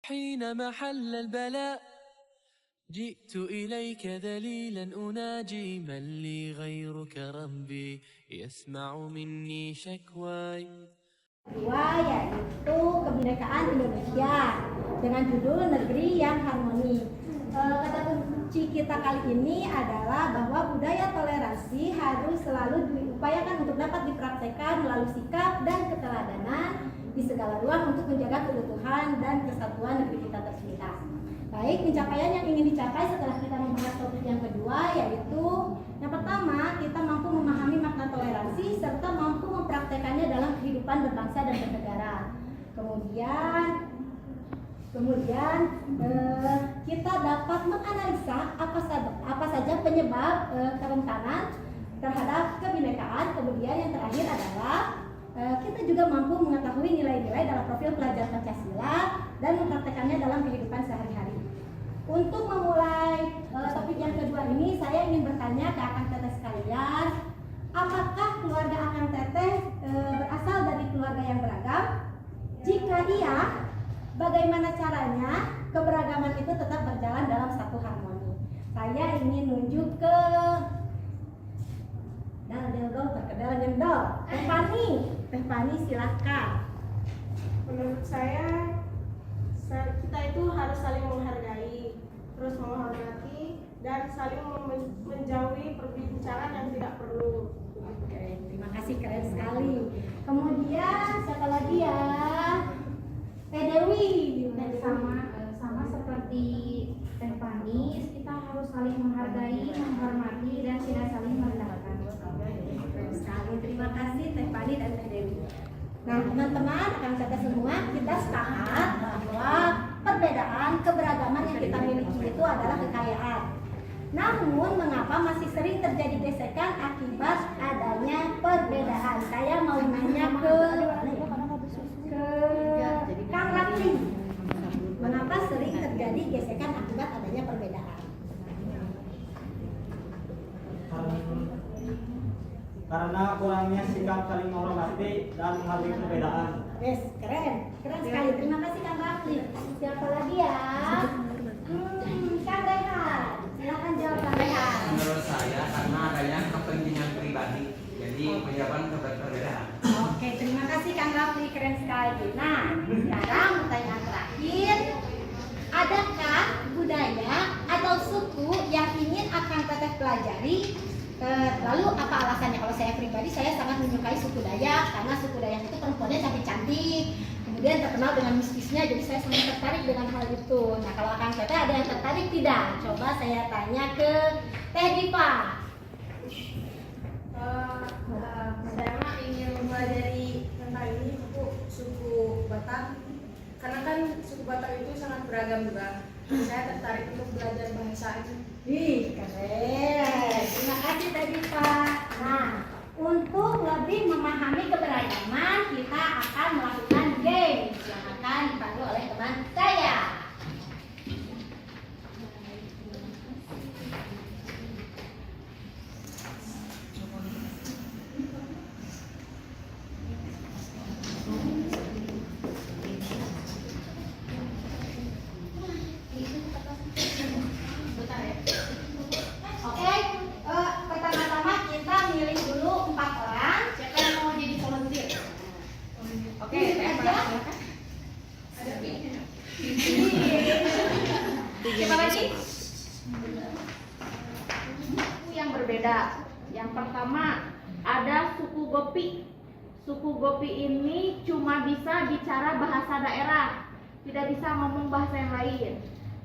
حين محل البلاء جئت إليك ذليلا أناجي من لي غيرك ربي يسمع مني شكواي. Kedua yaitu kebinekaan Indonesia dengan judul Negeri yang Harmoni. Kata kunci kita kali ini adalah bahwa budaya toleransi harus selalu diupayakan untuk dapat dipraktekkan melalui sikap dan keteladanan di segala ruang untuk menjaga keutuhan dan kesatuan negeri kita tercinta. Baik, pencapaian yang ingin dicapai setelah kita membahas topik yang kedua yaitu yang pertama, kita mampu memahami makna toleransi serta mampu mempraktekannya dalam kehidupan berbangsa dan bernegara. Kemudian kita dapat menganalisa apa saja penyebab kerentanan terhadap kebinekaan. Kemudian yang terakhir adalah kita juga mampu mengetahui nilai-nilai dalam profil pelajar Pancasila dan mempraktekannya dalam kehidupan sehari-hari. Untuk memulai topik yang kedua ini, saya ingin bertanya ke Akang Teteh sekalian, apakah keluarga Akang Teteh berasal dari keluarga yang beragam? Jika iya, bagaimana caranya keberagaman itu tetap berjalan dalam satu harmoni? Saya ingin nunjuk ke Teh Pani, silakan. Menurut saya kita itu harus saling menghargai, terus menghormati, dan saling menjauhi perbincangan yang tidak perlu. Oke, terima kasih, keren sekali. Kemudian siapa lagi ya? Teh Dewi. Sama seperti Teh Pani, kita harus saling menghargai, menghormati, dan tidak saling merendahkan. Keren sekali, terima kasih Teh Pani dan Teh Dewi. Nah, teman-teman, Akang Teteh semua, kita sepakat bahwa perbedaan, keberagaman yang kita miliki itu adalah kekayaan. Namun, mengapa masih sering terjadi gesekan akibat adanya perbedaan? Saya mau nanya ke Kang Ratli. Mengapa sering terjadi gesekan akibat adanya perbedaan? Karena kurangnya sikap saling menghormati dan menghargai perbedaan. Yes, keren sekali. Terima kasih Kang Ratli. Siapa lagi ya? Kang Rehan. Silakan jawab Kang Rehan. Menurut saya karena adanya kepentingan pribadi, jadi menyebabkan perbedaan. Oke, terima kasih Kang Ratli, keren sekali. Nah, sekarang pertanyaan terakhir, adakah budaya atau suku yang ingin Akang Teteh pelajari? Lalu apa alasannya? Kalau saya pribadi, saya sangat menyukai suku Dayak karena suku Dayak itu perempuannya cantik-cantik, kemudian terkenal dengan mistisnya, jadi saya sangat tertarik dengan hal itu. Nah, kalau Akang Teteh ada yang tertarik tidak? Coba saya tanya ke Teh Dipa. Saya ingin mempelajari tentang ini suku Batak, karena kan suku Batak itu sangat beragam juga. Saya tertarik untuk belajar bahasa ini. Wih, keren. Terima kasih tadi Pak. Nah, untuk lebih memahami keberagaman, kita akan melakukan game yang akan dipandu oleh teman saya. Pertama-tama kita milih dulu 4 orang. Siapa yang mau jadi volunteer? Oke, aja. Siapa lagi? Suku yang berbeda. Yang pertama ada suku Gopi. Suku Gopi ini cuma bisa bicara bahasa daerah, tidak bisa ngomong bahasa yang lain.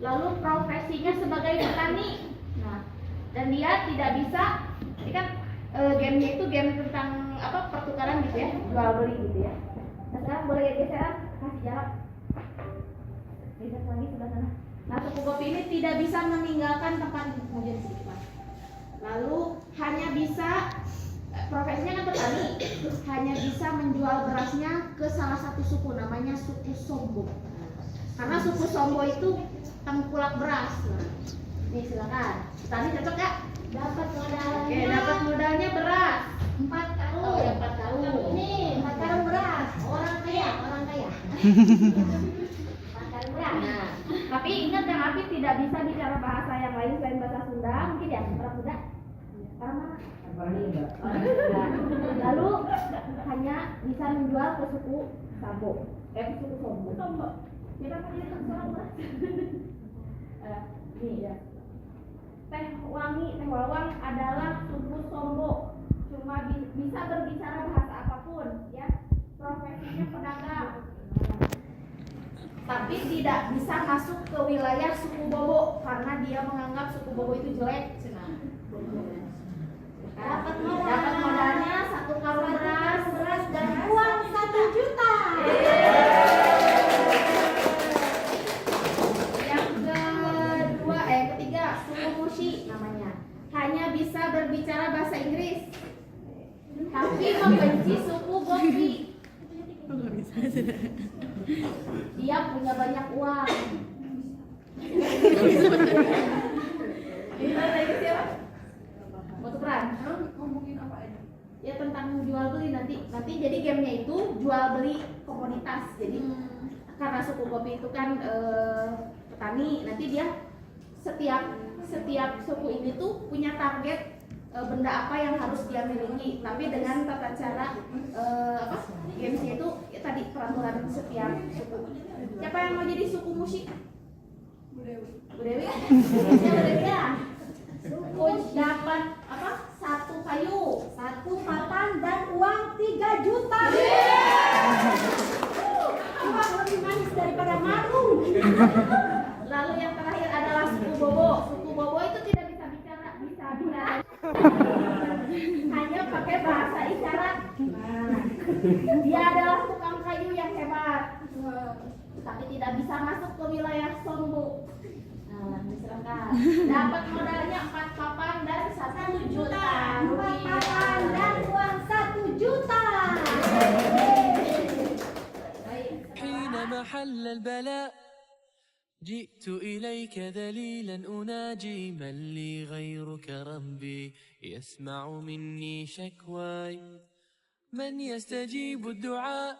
Lalu profesinya sebagai petani. Nah, dan dia tidak bisa, ini kan gamenya itu game tentang pertukaran gitu ya, jual beli gitu ya. Nah, sekarang boleh geser, kasih jarak, geser lagi sebelah sana. Nah, suku Gopi ini tidak bisa meninggalkan tempat kemudian sedikit Mas. Lalu hanya bisa, profesinya kan petani, hanya bisa menjual berasnya ke salah satu suku, namanya suku Sombo. Karena suku Sombo itu tengkulak beras. Nah, nih silakan. Petani cocok ya? Dapat modalnya. Oke, dapat modalnya beras 4 karung. Oh ya, 4 karung. Ini 4 karung beras. Orang kaya. 4 karung beras. Nah, Kang Afif tidak bisa bicara bahasa yang lain selain bahasa Sunda, mungkin ya orang Sunda. Orang mana? Orang Sunda. Lalu hanya bisa menjual ke suku Sabo. Ke suku Sombo. Kita kan itu salah. Ini ya. Teh Wawang adalah suku Sombo. Cuma bisa berbicara bahasa apapun, ya. Profesinya pedagang. Tapi tidak bisa masuk ke wilayah suku Bobo karena dia menganggap suku Bobo itu jelek. Dapat modalnya 1 karung beras dan Uang 1 juta. Yang ketiga, suku Musi namanya. Hanya bisa berbicara bahasa Inggris. Tapi membenci suku Gopi. Dia punya banyak uang. Mau tukeran? Ngomongin apa aja? Ya tentang jual beli nanti jadi gamenya itu jual beli komoditas. Jadi karena suku Gopi itu kan petani, nanti dia setiap suku ini tuh punya target benda apa yang harus dia miliki, tapi dengan tata cara gamesnya itu ya tadi peraturan setiap suku. Siapa yang mau jadi suku Musi? Bu Dewi? Ya. Suku dapat apa? 1 kayu, 1 papan dan uang 3 juta. Uang lebih manis daripada marung. Lalu yang terakhir adalah suku Bobo. Suku Bobo itu tidak bisa bicara, hanya pakai bahasa isyarat. Dia adalah tukang kayu yang hebat, tapi tidak bisa masuk ke wilayah Sombo. Silakan. Dapat modalnya 4 papan dan 1 juta 4 papan dan uang 1 juta. حينما حل البلاء جئت إليك ذليلا أناجي من لي غيرك ربي يسمع مني شكواي من يستجيب الدعاء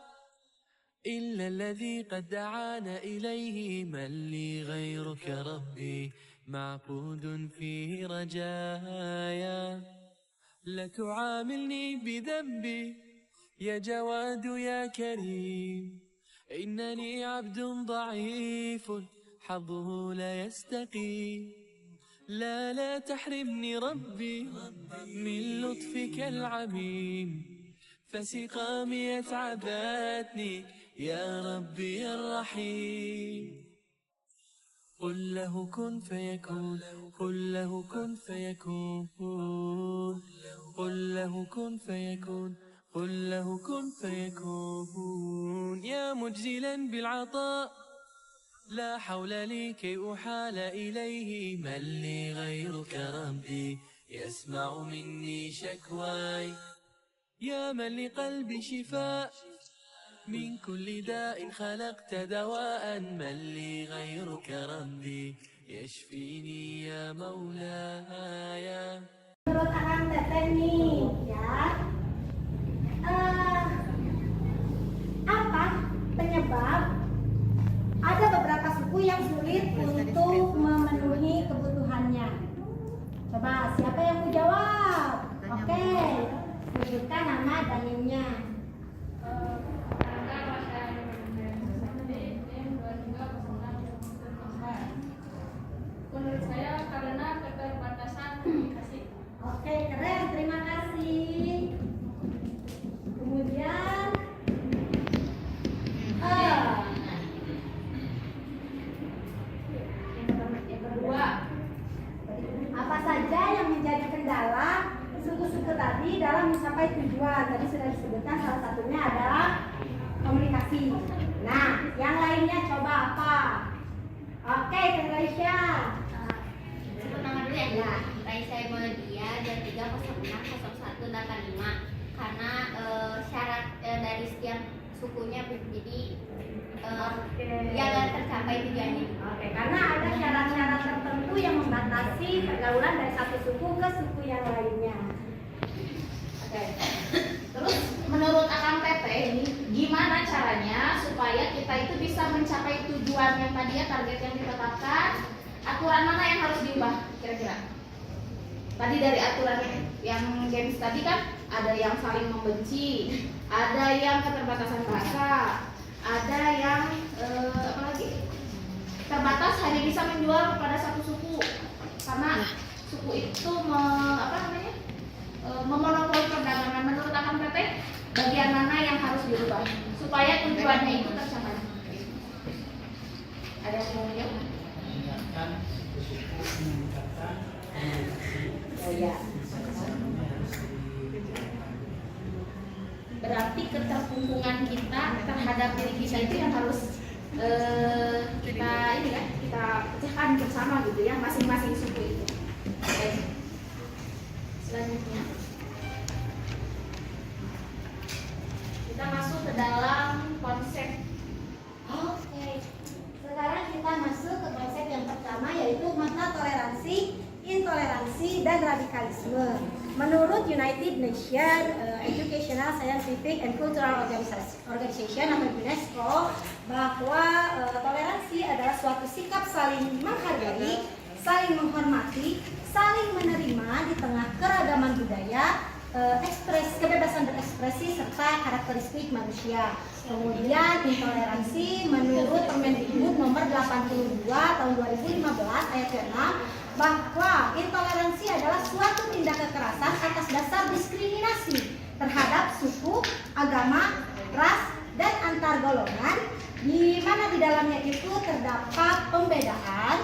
إلا الذي قد دعانا إليه من لي غيرك ربي معبود فيه رجايا لا تعاملني بذنبي يا جواد يا كريم إنني عبد ضعيف حظه لا يستقيم لا تحرمني ربي من لطفك العميم فسقامي تعبتني يا ربي الرحيم قل له كن فيكون قل له كن فيكون قل له كن فيكون قل له كن فيكون يا مجزلا بالعطاء لا حول لي كي أحال إليه من لي غيرك ربي يسمع مني شكواي يا من لقلبي شفاء من كل داء خلقت دواء من لي غيرك ربي يشفيني يا مولاي. Menurut Akang Teteh nih, ya, apa penyebab ada beberapa suku yang sulit untuk memenuhi kebutuhannya? Coba siapa yang mau jawab? Oke, sebutkan nama dalilnya. Menurut saya karena keterbatasan komunikasi. Oke, keren, terima kasih. Kemudian Yang kedua, apa saja yang menjadi kendala suku-suku tadi dalam mencapai tujuan? Tadi sudah disebutkan, salah satunya adalah komunikasi. Nah, yang lainnya coba apa? Oke, Indonesia. Sebut nama dulu ya. Raisa Modia dan 3060185 karena syarat dari setiap sukunya jadi yang tercapai tujuannya. Oke, karena ada syarat-syarat tertentu yang membatasi pergaulan dari satu suku ke suku yang lainnya. oke. Terus menurut Akang Teteh ini Gimana caranya supaya kita itu bisa mencapai tujuan yang tadi ya, target yang ditetapkan? Aturan mana yang harus diubah kira-kira? Tadi dari aturan yang games tadi kan ada yang saling membenci, ada yang keterbatasan bahasa, ada yang apa lagi? Terbatas hanya bisa menjual kepada satu suku karena suku itu memonopoli perdagangan. Menurut Akang Teteh, bagian mana yang harus dirubah supaya tujuannya itu tercapai? Ada yang mau menjawab? Oh ya. Berarti keterhubungan kita terhadap diri kita itu yang harus kita pecahkan bersama gitu ya, masing-masing suku itu. Oke. Selanjutnya kita masuk ke dalam konsep. Oke. Sekarang kita masuk ke konsep yang pertama, yaitu makna toleransi, intoleransi, dan radikalisme. Menurut United Nations Educational, Scientific, and Cultural Organization atau UNESCO, bahwa toleransi adalah suatu sikap saling menghargai, saling menghormati, saling menerima di tengah keragaman budaya, kebebasan berekspresi, serta karakteristik manusia. Kemudian intoleransi menurut Permendikbud nomor 82 tahun 2015 ayat 6, bahwa intoleransi adalah suatu tindak kekerasan atas dasar diskriminasi terhadap suku, agama, ras, dan antar golongan, di mana di dalamnya itu terdapat pembedaan,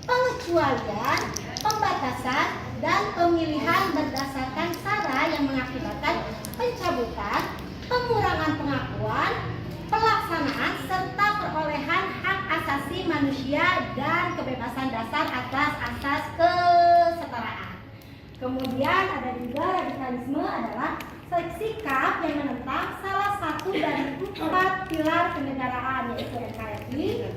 pengecualian, pembatasan, dan pemilihan berdasarkan sara yang mengakibatkan pencabutan, pengurangan pengakuan, pelaksanaan, serta perolehan hak asasi manusia dan kebebasan dasar atas asas kesetaraan. Kemudian ada juga radikalisme adalah sikap yang menentang salah satu dari 4 pilar kenegaraan, yaitu NKRI,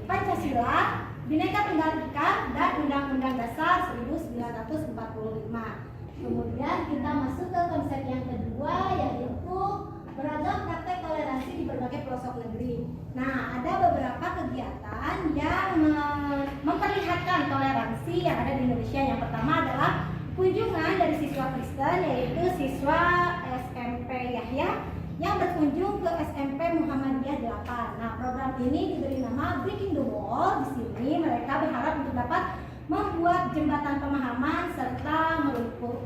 Pancasila, Bhinneka Tunggal Ika, dan Undang-Undang Dasar 1945. Kemudian kita masuk ke konsep yang kedua, yaitu beragam praktek toleransi di berbagai pelosok negeri. Nah, ada beberapa kegiatan yang memperlihatkan toleransi yang ada di Indonesia. Yang pertama adalah kunjungan dari siswa Kristen, yaitu siswa SMP Yahya yang berkunjung ke SMP Muhammadiyah 8. Nah, program ini diberi nama Breaking the Wall. Di sini mereka berharap untuk dapat membuat jembatan pemahaman serta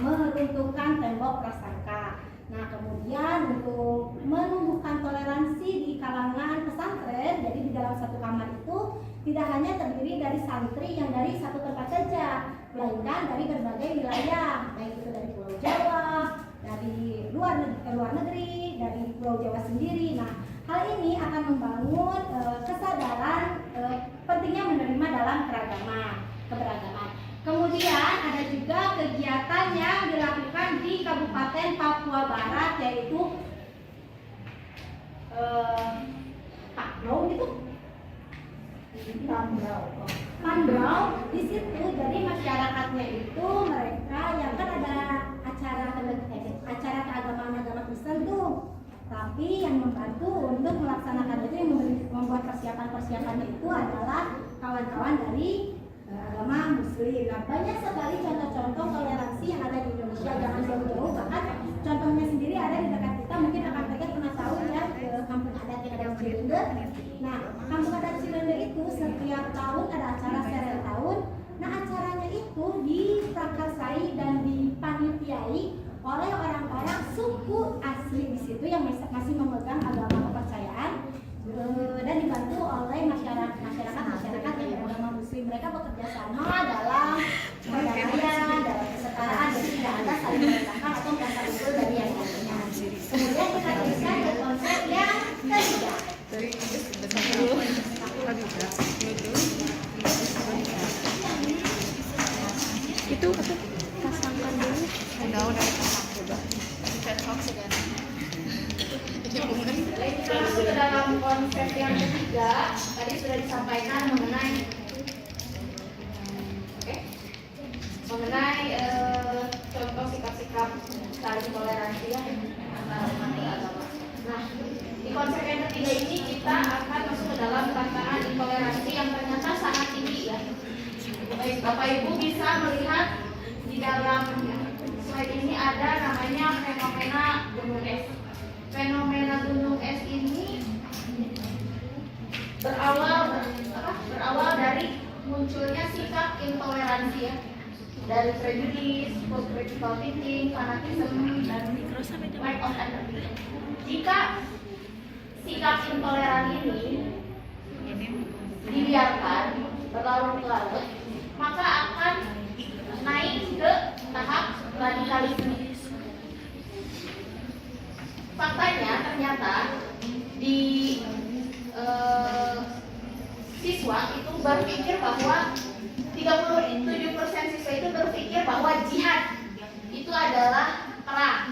meruntuhkan tembok prasangka. Nah, kemudian untuk menumbuhkan toleransi di kalangan pesantren, jadi di dalam satu kamar itu tidak hanya terdiri dari santri yang dari satu tempat saja, melainkan dari berbagai wilayah, baik itu dari Pulau Jawa, dari luar negeri, dari Pulau Jawa sendiri. Nah, hal ini akan membangun kesadaran pentingnya menerima dalam keberagaman. Kemudian ada juga kegiatan yang dilakukan di Kabupaten Papua Barat, yaitu Pandrau. Di situ jadi masyarakatnya itu mereka yang kan ada acara keagamaan Kristen tuh. Tapi yang membantu untuk melaksanakan itu, yang membuat persiapannya itu adalah kawan-kawan dari agama Muslim. Nah, banyak sekali contoh-contoh toleransi yang ada di Indonesia, jangan jauh-jauh, bahkan contohnya sendiri ada di dekat kita. Mungkin akan mereka pernah tahu ya, kampung adat yang ada di Cilende. Nah, kampung adat Cilende itu setiap tahun ada acara serel tahun. Nah, acaranya itu diprakarsai dan dipanitiai oleh orang-orang suku asli di situ yang masih memegang agama kepercayaan, dan dibantu oleh masyarakat yang beragama Muslim. Mereka bekerja sama dalam perdamaian, dalam kesetaraan, jadi tidak ada saling merendahkan atau merasa unggul dari yang lainnya. Kemudian kita teruskan ke konsep yang ketiga. Itu pasangkan dulu. Udah Kita masuk ke dalam konsep yang ketiga. Tadi sudah disampaikan mengenai contoh sikap-sikap saling toleransi Baik, Bapak Ibu bisa melihat di dalam slide ini ada namanya fenomena gunung es. Fenomena gunung es ini berawal dari munculnya sikap intoleransi ya, dari prejudis, post critical thinking, fanatisme, dan lack of empathy. Jika sikap intoleran ini dibiarkan berlarut-larut, maka akan naik ke tahap radikalisme. Faktanya ternyata di siswa itu berpikir bahwa 37% siswa itu berpikir bahwa jihad itu adalah perang.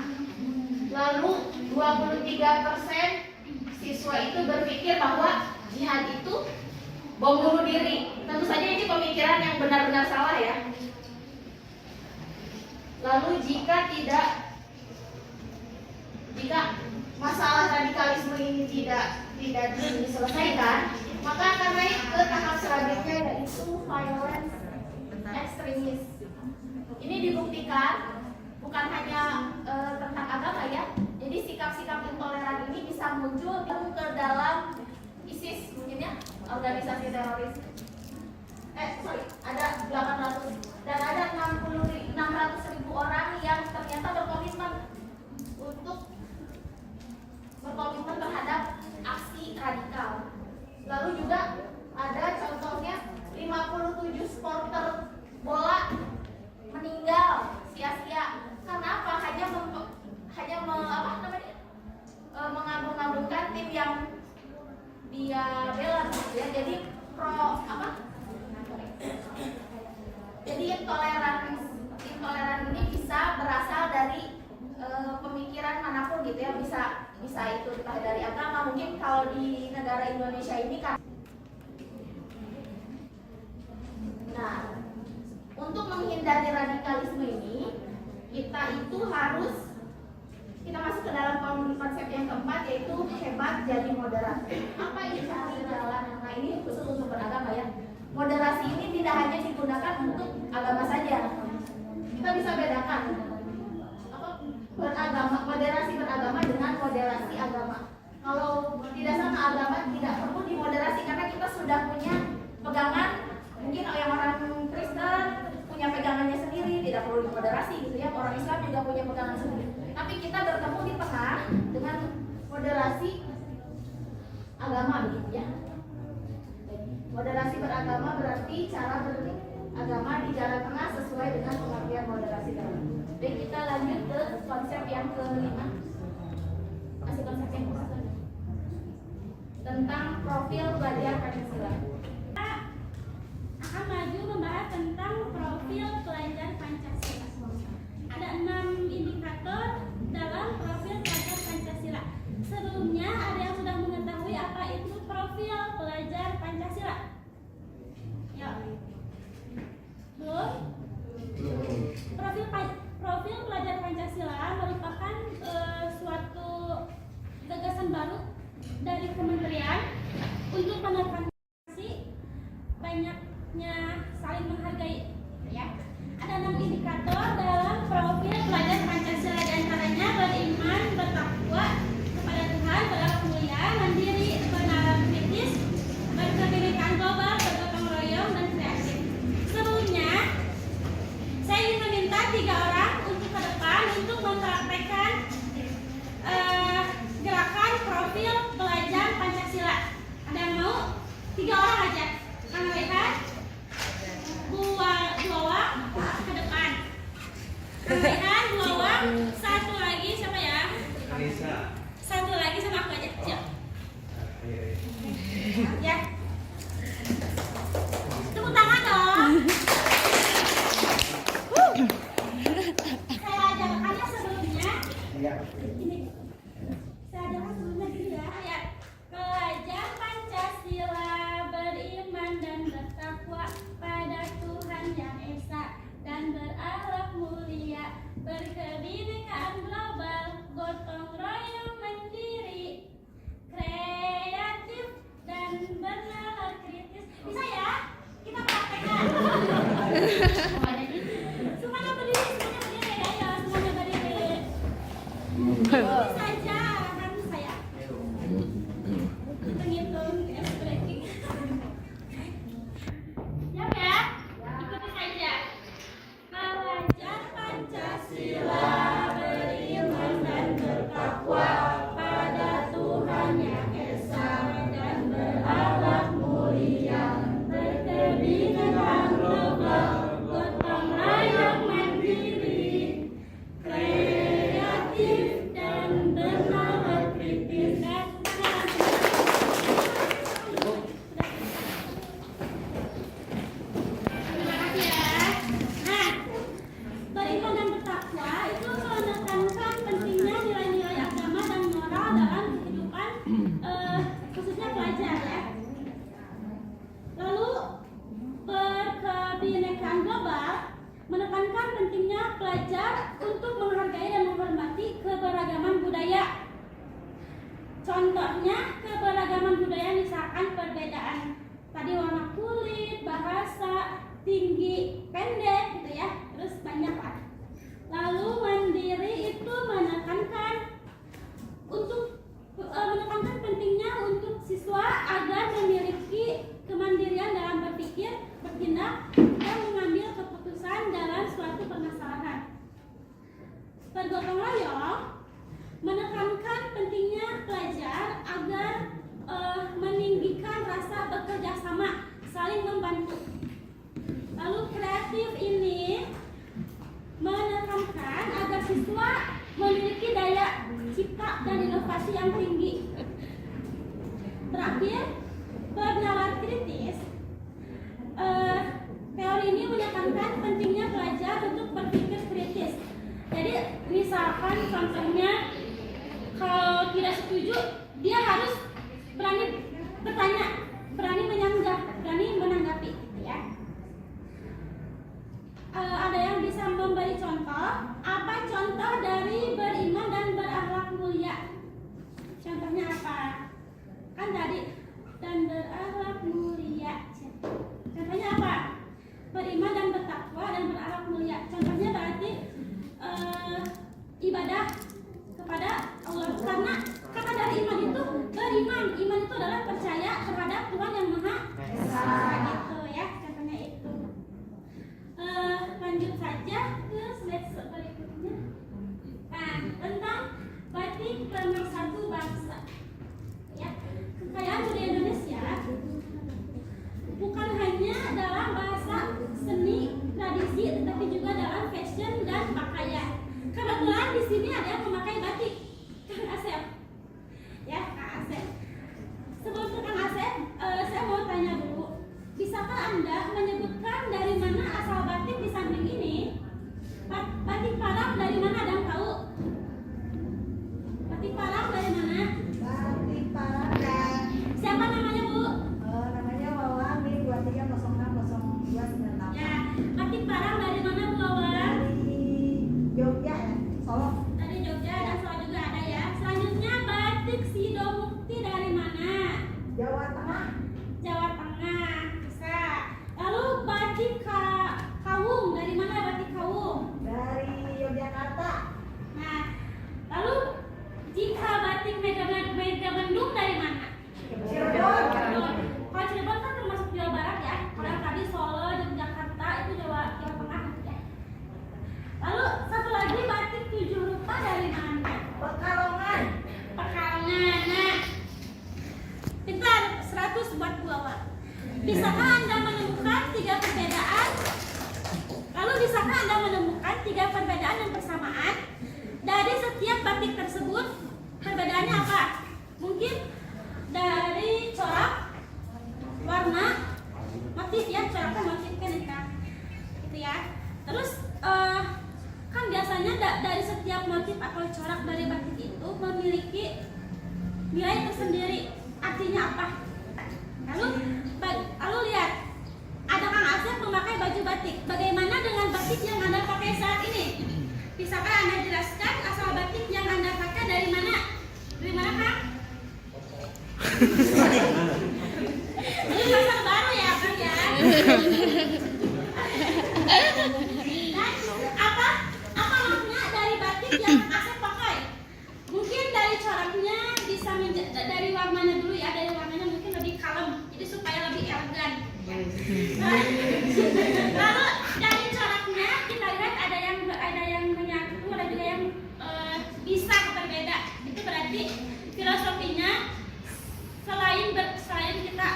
Lalu 23% siswa itu berpikir bahwa jihad itu bom bunuh diri. Tentu saja ini pemikiran yang benar-benar salah ya. Lalu jika masalah radikalisme ini tidak diselesaikan, maka akan naik ke tahap selanjutnya yaitu violence extremism. Ini dibuktikan bukan hanya tentang agama ya. Jadi sikap-sikap intoleran ini bisa muncul ke dalam ISIS mungkin ya, organisasi teroris. Ada 800 dan ada 600.000 orang yang ternyata berkomitmen terhadap aksi radikal. Lalu juga ada contohnya 57 supporter bola meninggal sia-sia. Karena apa? Hanya mengagum-agungkan tim yang dia bela ya. Jadi jadi intoleran ini bisa berasal dari pemikiran manapun gitu ya, bisa itu entah dari agama. Mungkin kalau di negara Indonesia ini kan. Nah, untuk menghindari radikalisme ini kita masuk ke dalam konsep yang keempat yaitu hebat jadi moderat. Apa ini cari jalan? Nah, ini khusus untuk beragama ya. Moderasi ini tidak hanya digunakan untuk agama saja. Kita bisa bedakan moderasi beragama dengan moderasi agama. Kalau tidak sama agama tidak perlu dimoderasi karena kita sudah punya pegangan. Mungkin yang orang Kristen punya pegangannya sendiri, tidak perlu dimoderasi gitu ya. Orang Islam juga punya pegangan sendiri. Tapi kita bertemu di tengah dengan moderasi agama begitu ya. Moderasi beragama berarti cara beragama di jalan tengah sesuai dengan pengertian moderasi agama. Baik, kita lanjut ke konsep yang kelima. Masih konsep yang kelima tentang profil pelajar Pancasila. Akan maju membahas tentang profil pelajar Pancasila. Ada 6 indikator dalam profil pelajar Pancasila. Sebelumnya ada yang sudah mengetahui apa itu profil pelajar Pancasila? Ya. Belum? Profil pelajar Pancasila merupakan suatu gagasan baru dari kementerian untuk menerapkan banyaknya saling menghargai ya. Ada 6 indikator dalam profil pelajar Pancasila, di antaranya beriman, bertakwa kepada Tuhan, berakhlak mulia, mandiri, bernalar kritis, berkebinekaan global, bergotong royong, dan kreatif. Sebelumnya saya ingin meminta 3 orang untuk ke depan untuk mempraktekkan gerakan profil pelajar Pancasila. Ada yang mau? 3 orang aja. Kang Rehan, Bu Wawa ke depan. Kang Rehan, Bu Wawa, satu lagi siapa ya? Alisa. Satu lagi sama aku aja. Siap. kebinekaan global menekankan pentingnya pelajar untuk menghargai dan menghormati keberagaman budaya. Contohnya keberagaman budaya misalkan perbedaan tadi warna kulit, bahasa, tinggi, pendek gitu ya, terus banyak lah. Lalu mandiri itu menekankan pentingnya untuk siswa agar memiliki kemandirian dalam berpikir, bertindak, dan mengambil keputusan dalam suatu permasalahan. Bergotong royong menekankan pentingnya pelajar agar meninggikan rasa bekerja sama, saling membantu. Lalu kreatif ini menekankan agar siswa memiliki daya cipta dan inovasi yang tinggi. Terakhir, bernalar kritis. Teori ini menekankan pentingnya pelajar untuk berpikir kritis. Jadi misalkan contohnya kalau tidak setuju, dia harus berani bertanya, berani menyanggah, berani menanggapi, ya. Ada yang bisa memberi contoh? Apa contoh dari beriman dan berakhlak mulia? Contohnya apa? Kan tadi dan berakhlak mulia. Contohnya apa? Beriman dan bertakwa dan berakhlak mulia. Contohnya berarti ibadah kepada Allah, karena kata dari iman itu beriman. Iman itu adalah percaya terhadap Tuhan yang Maha Esa, gitu ya. Contohnya itu. Lanjut saja ke slide berikutnya. Nah, tentang batik pemersatu bangsa. Ya, kekayaan budaya Indonesia bukan hanya dalam bahasa, seni, tradisi, tetapi juga dalam fashion dan pakaian. Kebetulan di sini ada yang memakai batik, Kang Asep. Ya, Kang Asep. Sebelum ke Kang Asep, saya mau tanya dulu. Bisakah Anda menyebutkan dari mana asal batik di samping ini? Batik Parang dari mana, ada yang tahu? Batik Parang dari mana? Batik Parang. Siapa namanya, Bu? Namanya Wawan, 23060298. Ya, batik Parang dari mana, Bu Wawan? Dari Jogja ya, Solo. Dari Jogja dan Solo juga ada ya. Selanjutnya batik Sidomukti dari mana? Jawa Tengah. Jawa Tengah, bisa. Lalu batik Kawung dari mana, batik Kawung? Dari Yogyakarta. Nah, lalu jika batik Megamendung dari mana? Cirebon. Kalau Cirebon kan termasuk Jawa Barat ya. Kalau tadi Solo, Yogyakarta itu Jawa Tengah ya. Lalu satu lagi batik 7 rupa dari mana? Pekalongan. Pekalongan. Nah, pintar, 100 buat Bu Wawan. Bisakah Anda menemukan 3 perbedaan? Lalu bisakah Anda menemukan 3 perbedaan dan persamaan dari setiap batik tersebut? Perbedaannya apa? Mungkin dari corak, warna, motif ya, coraknya motif kan gitu ya. Terus kan biasanya dari setiap motif atau corak dari batik itu memiliki nilai tersendiri. Artinya apa? Lalu lihat, ada Kang Asep memakai baju batik. Bagaimana dengan batik yang Anda pakai saat ini? Bisakah Anda jelaskan asal batik yang Anda pakai dari mana? Dari mana, Kang? Ini pasar baru ya, Kang ya. Dan apa makna dari batik yang Kang Asep pakai? Mungkin dari coraknya bisa dari warnanya dulu ya, dari warnanya mungkin lebih kalem, jadi supaya lebih elegan. Lalu dari coraknya kita lihat ada yang menyatu, ada juga yang bisa berbeda. Itu berarti filosofinya selain kita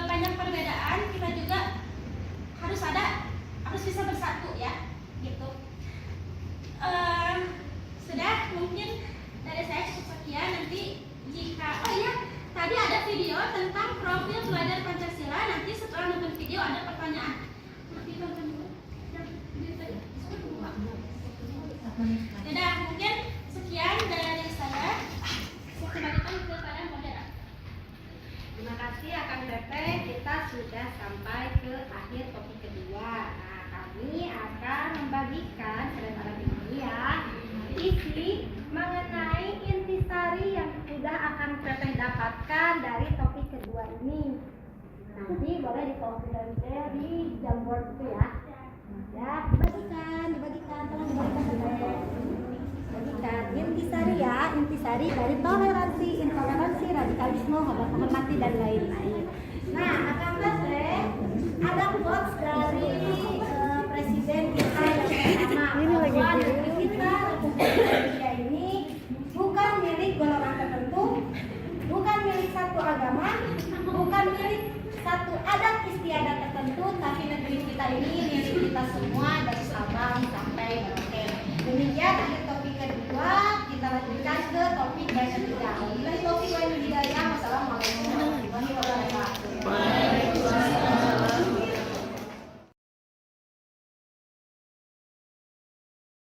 banyak perbedaan, kita juga harus bisa bersatu ya, gitu. Sudah, mungkin dari saya cukup sekian. Nanti jika tadi ada video tentang profil pelajar Pancasila. Nanti setelah nonton video ada pertanyaan. Nanti tonton dulu. Sudah, mungkin sekian dari saya. Saya kembalikan kepada moderator. Terima kasih akan Teteh. Kita sudah sampai ke akhir topik kedua. kami akan membagikan pada ini ya isi mengenai intisari yang sudah akan teteh dapatkan dari topik kedua ini. Nanti boleh di komputer di Jamboard itu ya. Ya, dibagikan, tolong dibagikan teteh. Bagikan intisari ya, intisari dari toleransi, intoleransi, radikalisme, hormati dan lain-lain. Nah, akan teteh ada quotes dari presiden kita yang pertama bahwa negeri kita Republik Indonesia ini bukan milik golongan tertentu, bukan milik satu agama, bukan milik satu adat istiadat tertentu, tapi negeri kita ini milik kita semua dari Sabang sampai Merauke. Demikian akhir topik kedua, kita lanjutkan ke topik yang ketiga. Dari topik yang ketiga, wassalamualaikum